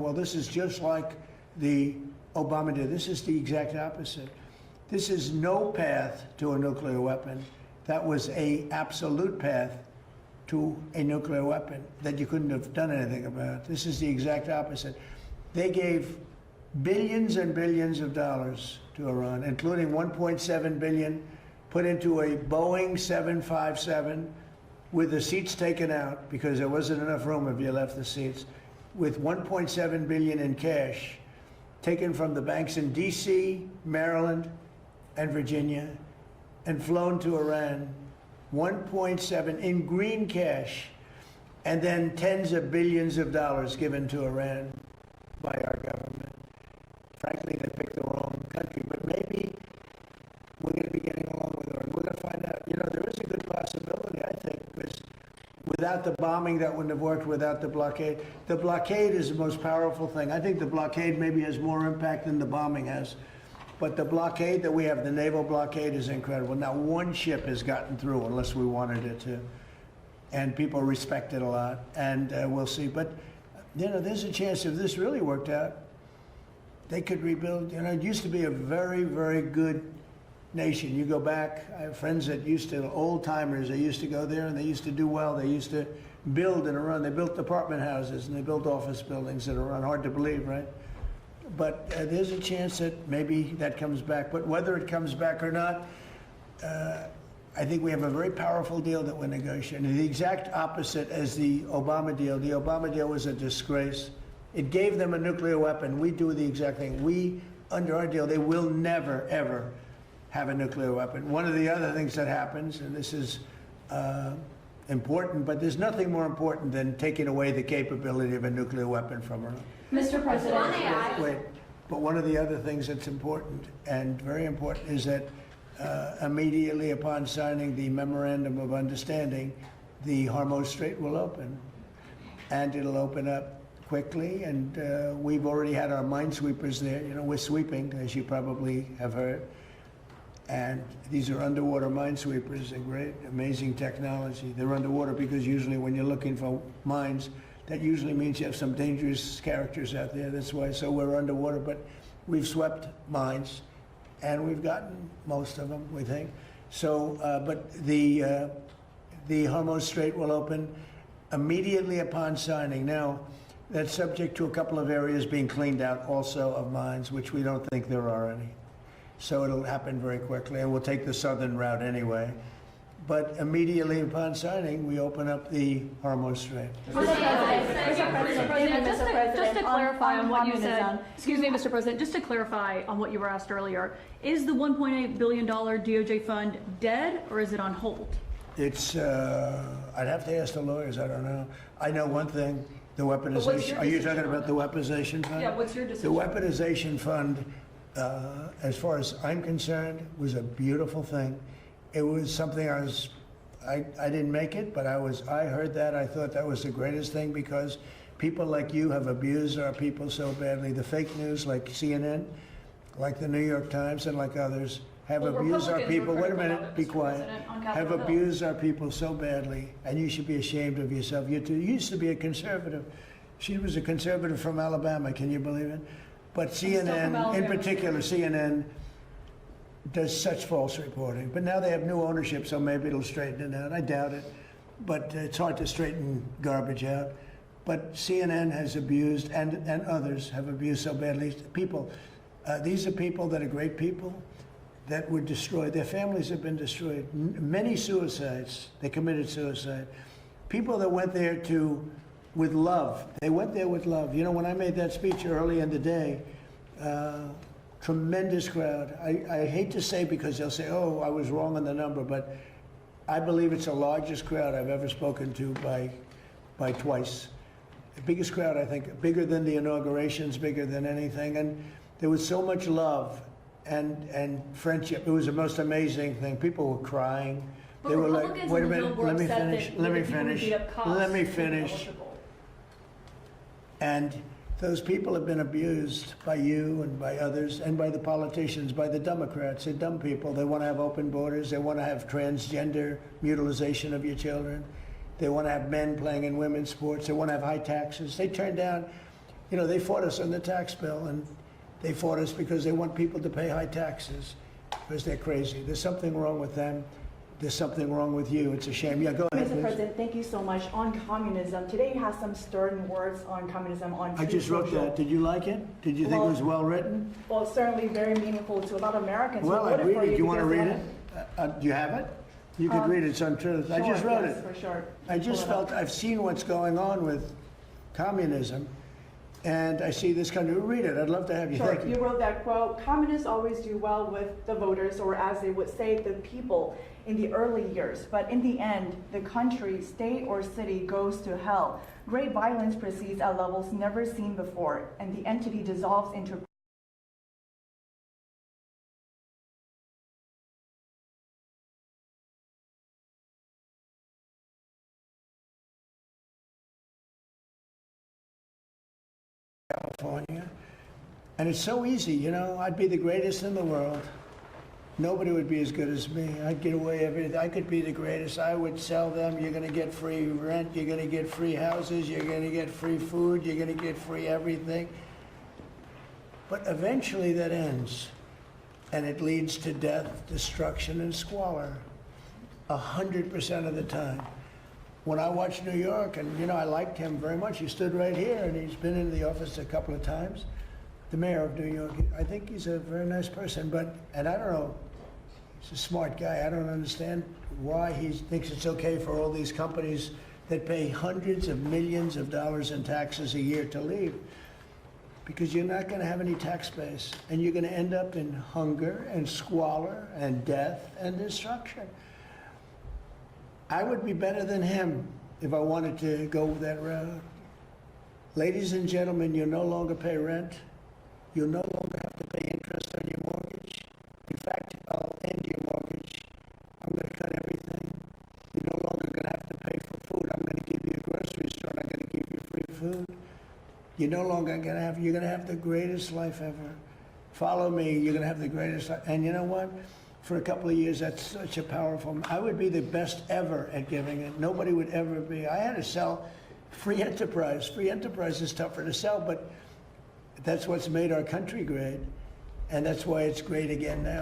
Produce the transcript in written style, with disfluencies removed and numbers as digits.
well, this is just like the Obama did. This is the exact opposite. This is no path to a nuclear weapon. That was a absolute path to a nuclear weapon that you couldn't have done anything about. This is the exact opposite. They gave billions and billions of dollars to Iran, including 1.7 billion put into a Boeing 757 with the seats taken out because there wasn't enough room if you left the seats, with 1.7 billion in cash taken from the banks in DC, Maryland, and Virginia, and flown to Iran. 1.7 in green cash, and then tens of billions of dollars given to Iran by our government. Frankly, they picked the wrong country, but maybe we're going to be getting along with Iran. We're going to find out. You know, there is a good possibility, I think, because without the bombing, that wouldn't have worked. Without the blockade is the most powerful thing. I think the blockade maybe has more impact than the bombing has. But the blockade that we have, the naval blockade, is incredible. Now, one ship has gotten through, unless we wanted it to. And people respect it a lot. And we'll see. But, you know, there's a chance if this really worked out, they could rebuild. You know, it used to be a very, very good nation. You go back, I have friends that used to, old timers, they used to go there and they used to do well. They used to build in Iran. They built apartment houses and they built office buildings in Iran. Hard to believe, right? But there's a chance that maybe that comes back. But whether it comes back or not, I think we have a very powerful deal that we're negotiating. The exact opposite as the Obama deal. The Obama deal was a disgrace. It gave them a nuclear weapon. We do the exact thing. We, under our deal, they will never, ever have a nuclear weapon. One of the other things that happens, and this is important, but there's nothing more important than taking away the capability of a nuclear weapon from Iran. Mr. President. Wait, but one of the other things that's important, and very important, is that immediately upon signing the Memorandum of Understanding, the Hormuz Strait will open. And it'll open up quickly, and we've already had our minesweepers there. You know, we're sweeping, as you probably have heard. And these are underwater minesweepers, a great, amazing technology. They're underwater because usually when you're looking for mines, that usually means you have some dangerous characters out there. That's why, so we're underwater, but we've swept mines, and we've gotten most of them, we think. So, but the Hormuz Strait will open immediately upon signing. Now, that's subject to a couple of areas being cleaned out also of mines, which we don't think there are any. So it'll happen very quickly, and we'll take the southern route anyway. But immediately upon signing, we open up the Hormuz Strait. Mr. President, just to clarify on what you said, excuse me, Mr. President, just to clarify on what you were asked earlier, is the $1.8 billion DOJ fund dead, or is it on hold? It's, I'd have to ask the lawyers, I don't know. I know one thing, the weaponization, are you talking about the weaponization fund? Yeah, what's your decision? The weaponization fund, as far as I'm concerned, was a beautiful thing. It was something I didn't make it, but I heard that. I thought that was the greatest thing because people like you have abused our people so badly. The fake news like CNN, like the New York Times, and like others have abused our people. Wait a minute, be quiet. Have abused our people so badly, and you should be ashamed of yourself. You used to be a conservative. She was a conservative from Alabama. Can you believe it? But CNN, in particular, CNN, does such false reporting. But now they have new ownership, so maybe it'll straighten it out. I doubt it. But it's hard to straighten garbage out. But CNN has abused, and others have abused so badly. People, these are people that are great people that were destroyed. Their families have been destroyed. Many suicides. They committed suicide. People that went there with love. They went there with love. You know, when I made that speech early in the day, tremendous crowd. I hate to say because they'll say, oh, I was wrong on the number, but I believe it's the largest crowd I've ever spoken to by twice. The biggest crowd, I think, bigger than the inaugurations, bigger than anything. And there was so much love and friendship. It was the most amazing thing. People were crying. But they were like, wait a minute, let me finish. And those people have been abused by you and by others and by the politicians, by the Democrats. They're dumb people. They want to have open borders. They want to have transgender mutilization of your children. They want to have men playing in women's sports. They want to have high taxes. They turn down You know, they fought us on the tax bill, and they fought us because they want people to pay high taxes, because they're crazy. There's something wrong with them. There's something wrong with you. It's a shame. Yeah, go ahead, Mr. please. President, thank you so much. On communism, today has some stern words on communism on I just wrote that. Did you like it? Did you think it was well written? Well, it's certainly very meaningful to a lot of Americans. who Well, I voted read for it. Do you want to because read it? Do you have it? You could read it. It's on Truth. I just Sure, wrote yes, it. for sure. I just Pull it up. felt I've seen what's going on with communism, and I see this country. Read it. I'd love to have you. Sure. Thank You you. wrote that quote, communists always do well with the voters, or as they would say, the people in the early years. But in the end, the country, state, or city goes to hell. Great violence proceeds at levels never seen before, and the entity dissolves into California. And it's so easy, you know. I'd be the greatest in the world. Nobody would be as good as me. I'd get away everything. I could be the greatest. I would sell them. You're going to get free rent. You're going to get free houses. You're going to get free food. You're going to get free everything. But eventually that ends. And it leads to death, destruction, and squalor. 100% of the time. When I watched New York, and you know, I liked him very much. He stood right here, and he's been in the office a couple of times. The mayor of New York. I think he's a very nice person, and I don't know, he's a smart guy. I don't understand why he thinks it's okay for all these companies that pay hundreds of millions of dollars in taxes a year to leave. Because you're not going to have any tax base, and you're going to end up in hunger and squalor and death and destruction. I would be better than him if I wanted to go that route. Ladies and gentlemen, you no longer pay rent. You no longer have to pay interest on your mortgage. In fact, I'll end your mortgage. I'm going to cut everything. You're no longer going to have to pay for food. I'm going to give you a grocery store, and I'm going to give you free food. You're no longer going to have, you're going to have the greatest life ever. Follow me, you're going to have the greatest life. And you know what? For a couple of years, that's such a powerful, I would be the best ever at giving it. Nobody would ever be. I had to sell free enterprise. Free enterprise is tougher to sell, but that's what's made our country great. And that's why it's great again now.